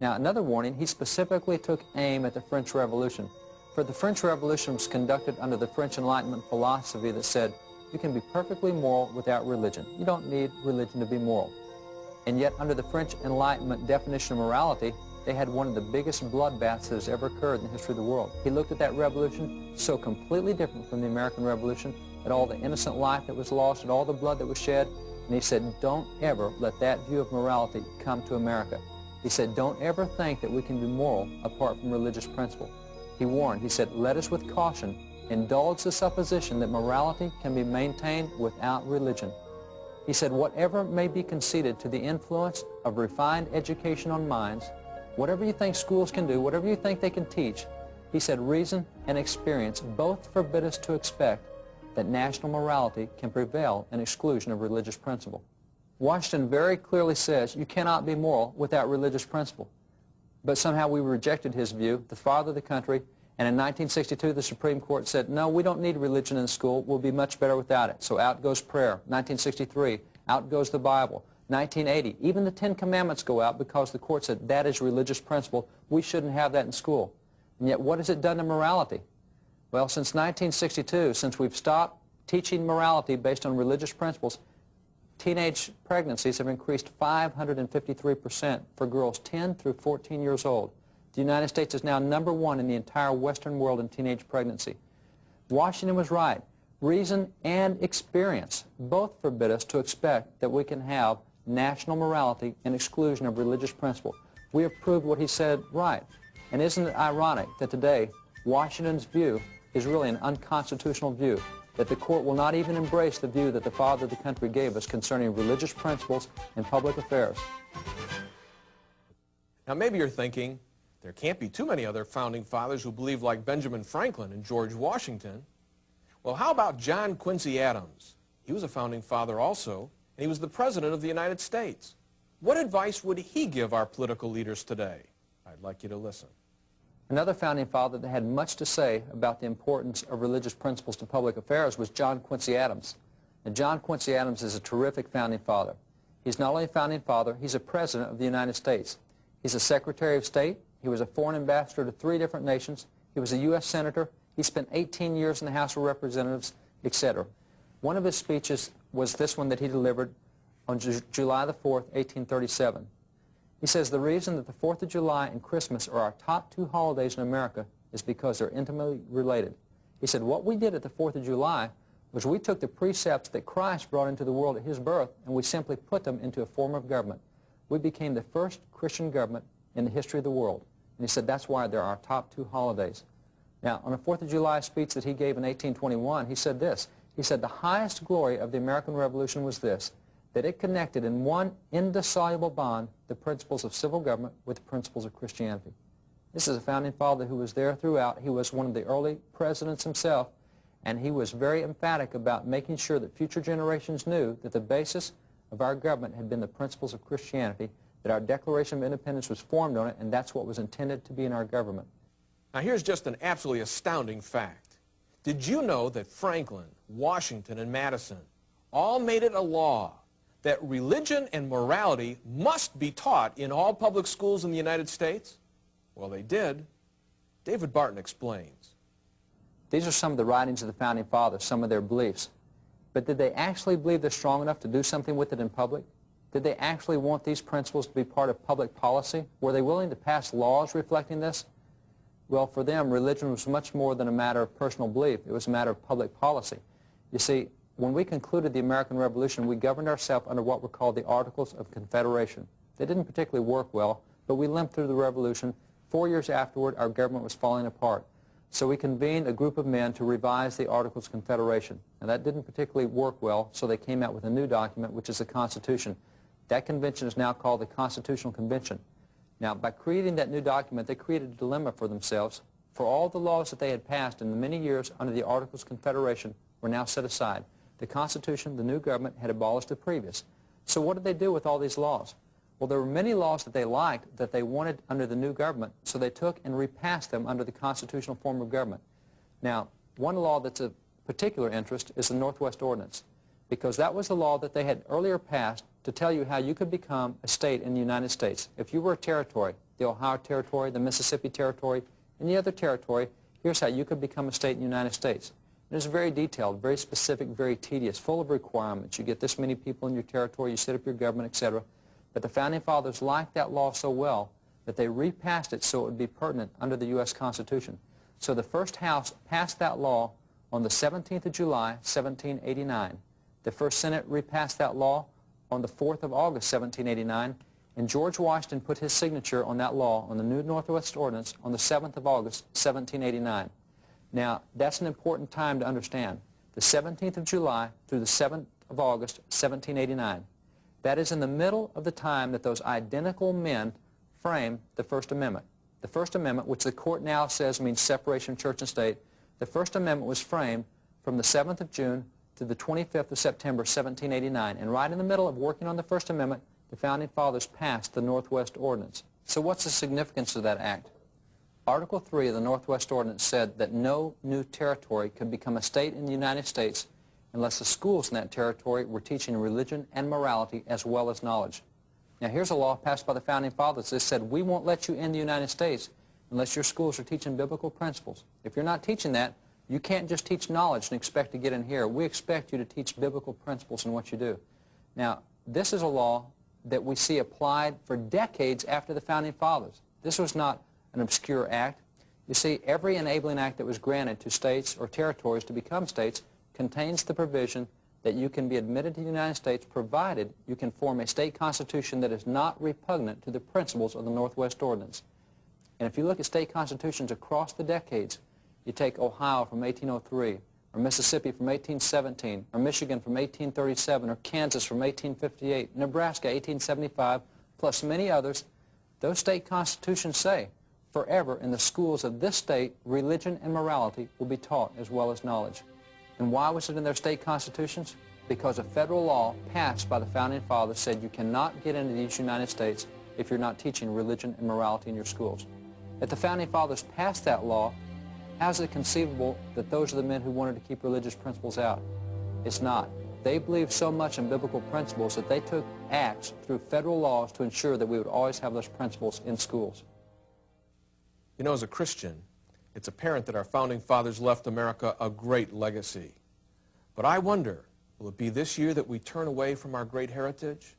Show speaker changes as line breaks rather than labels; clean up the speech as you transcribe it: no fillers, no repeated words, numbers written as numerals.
Now, another warning, he specifically took aim at the French Revolution. For the French Revolution was conducted under the French Enlightenment philosophy that said, you can be perfectly moral without religion. You don't need religion to be moral. And yet, under the French Enlightenment definition of morality, they had one of the biggest bloodbaths that has ever occurred in the history of the world. He looked at that revolution so completely different from the American Revolution, at all the innocent life that was lost, at all the blood that was shed, and he said, don't ever let that view of morality come to America. He said, don't ever think that we can be moral apart from religious principle. He warned, he said, let us with caution indulge the supposition that morality can be maintained without religion. He said, whatever may be conceded to the influence of refined education on minds, whatever you think schools can do, whatever you think they can teach, he said, reason and experience both forbid us to expect that national morality can prevail in exclusion of religious principle. Washington very clearly says you cannot be moral without religious principle. But somehow we rejected his view, the father of the country, and in 1962 the Supreme Court said, no, we don't need religion in school, we'll be much better without it. So out goes prayer. 1963, out goes the Bible. 1980, even the Ten Commandments go out because the court said that is religious principle, we shouldn't have that in school. And yet what has it done to morality? Well, since 1962, since we've stopped teaching morality based on religious principles, teenage pregnancies have increased 553% for girls 10 through 14 years old. The United States is now #1 in the entire Western world in teenage pregnancy. Washington was right. Reason and experience both forbid us to expect that we can have national morality in exclusion of religious principle. We have proved what he said right. And isn't it ironic that today Washington's view is really an unconstitutional view, that the court will not even embrace the view that the father of the country gave us concerning religious principles in public affairs.
Now maybe you're thinking, there can't be too many other founding fathers who believe like Benjamin Franklin and George Washington. Well, how about John Quincy Adams? He was a founding father also, and he was the President of the United States. What advice would he give our political leaders today? I'd like you to listen.
Another founding father that had much to say about the importance of religious principles to public affairs was John Quincy Adams. And John Quincy Adams is a terrific founding father. He's not only a founding father, he's a President of the United States. He's a Secretary of State. He was a foreign ambassador to 3 different nations. He was a U.S. Senator. He spent 18 years in the House of Representatives, etc. One of his speeches was this one that he delivered on July the 4th, 1837. He says, the reason that the 4th of July and Christmas are our top 2 holidays in America is because they're intimately related. He said, what we did at the 4th of July was we took the precepts that Christ brought into the world at his birth and we simply put them into a form of government. We became the first Christian government in the history of the world. And he said that's why they're our top 2 holidays. Now, on a 4th of July speech that he gave in 1821, he said this. He said the highest glory of the American Revolution was this, that it connected in one indissoluble bond the principles of civil government with the principles of Christianity. This is a founding father who was there throughout. He was one of the early presidents himself, and he was very emphatic about making sure that future generations knew that the basis of our government had been the principles of Christianity, that our Declaration of Independence was formed on it, and that's what was intended to be in our government.
Now here's just an absolutely astounding fact. Did you know that Franklin, Washington, and Madison all made it a law that religion and morality must be taught in all public schools in the United States? Well, they did. David Barton explains.
These are some of the writings of the founding fathers, some of their beliefs. But did they actually believe they're strong enough to do something with it in public? Did they actually want these principles to be part of public policy? Were they willing to pass laws reflecting this? Well, for them, religion was much more than a matter of personal belief. It was a matter of public policy. You see, when we concluded the American Revolution, we governed ourselves under what were called the Articles of Confederation. They didn't particularly work well, but we limped through the Revolution. 4 years afterward, our government was falling apart. So we convened a group of men to revise the Articles of Confederation. And that didn't particularly work well, so they came out with a new document, which is the Constitution. That convention is now called the Constitutional Convention. Now, by creating that new document, they created a dilemma for themselves. For all the laws that they had passed in the many years under the Articles of Confederation were now set aside. The Constitution, the new government, had abolished the previous. So what did they do with all these laws? Well, there were many laws that they liked that they wanted under the new government, so they took and repassed them under the constitutional form of government. Now, one law that's of particular interest is the Northwest Ordinance, because that was the law that they had earlier passed to tell you how you could become a state in the United States. If you were a territory, the Ohio Territory, the Mississippi Territory, any other territory, here's how you could become a state in the United States. It is very detailed, very specific, very tedious, full of requirements. You get this many people in your territory, you set up your government, etc. But the Founding Fathers liked that law so well that they repassed it so it would be pertinent under the U.S. Constitution. So the first House passed that law on the 17th of July, 1789. The first Senate repassed that law on the 4th of August, 1789, and George Washington put his signature on that law, on the new Northwest Ordinance, on the 7th of August, 1789. Now, that's an important time to understand. The 17th of July through the 7th of August, 1789. That is in the middle of the time that those identical men framed the First Amendment. The First Amendment, which the court now says means separation of church and state, the First Amendment was framed from the 7th of June to the 25th of September, 1789. And right in the middle of working on the First Amendment, the Founding Fathers passed the Northwest Ordinance. So what's the significance of that act? Article 3 of the Northwest Ordinance said that no new territory could become a state in the United States unless the schools in that territory were teaching religion and morality as well as knowledge. Now here's a law passed by the Founding Fathers that said we won't let you in the United States unless your schools are teaching biblical principles. If you're not teaching that, you can't just teach knowledge and expect to get in here. We expect you to teach biblical principles in what you do. Now, this is a law that we see applied for decades after the Founding Fathers. This was not an obscure act. You see, every enabling act that was granted to states or territories to become states contains the provision that you can be admitted to the United States provided you can form a state constitution that is not repugnant to the principles of the Northwest Ordinance. And if you look at state constitutions across the decades, you take Ohio from 1803, or Mississippi from 1817, or Michigan from 1837, or Kansas from 1858, Nebraska 1875, plus many others, those state constitutions say, forever in the schools of this state, religion and morality will be taught as well as knowledge. And why was it in their state constitutions? Because a federal law passed by the Founding Fathers said you cannot get into these United States if you're not teaching religion and morality in your schools. If the Founding Fathers passed that law, how is it conceivable that those are the men who wanted to keep religious principles out? It's not. They believed so much in biblical principles that they took acts through federal laws to ensure that we would always have those principles in schools.
You know, as a Christian, it's apparent that our Founding Fathers left America a great legacy. But I wonder, will it be this year that we turn away from our great heritage?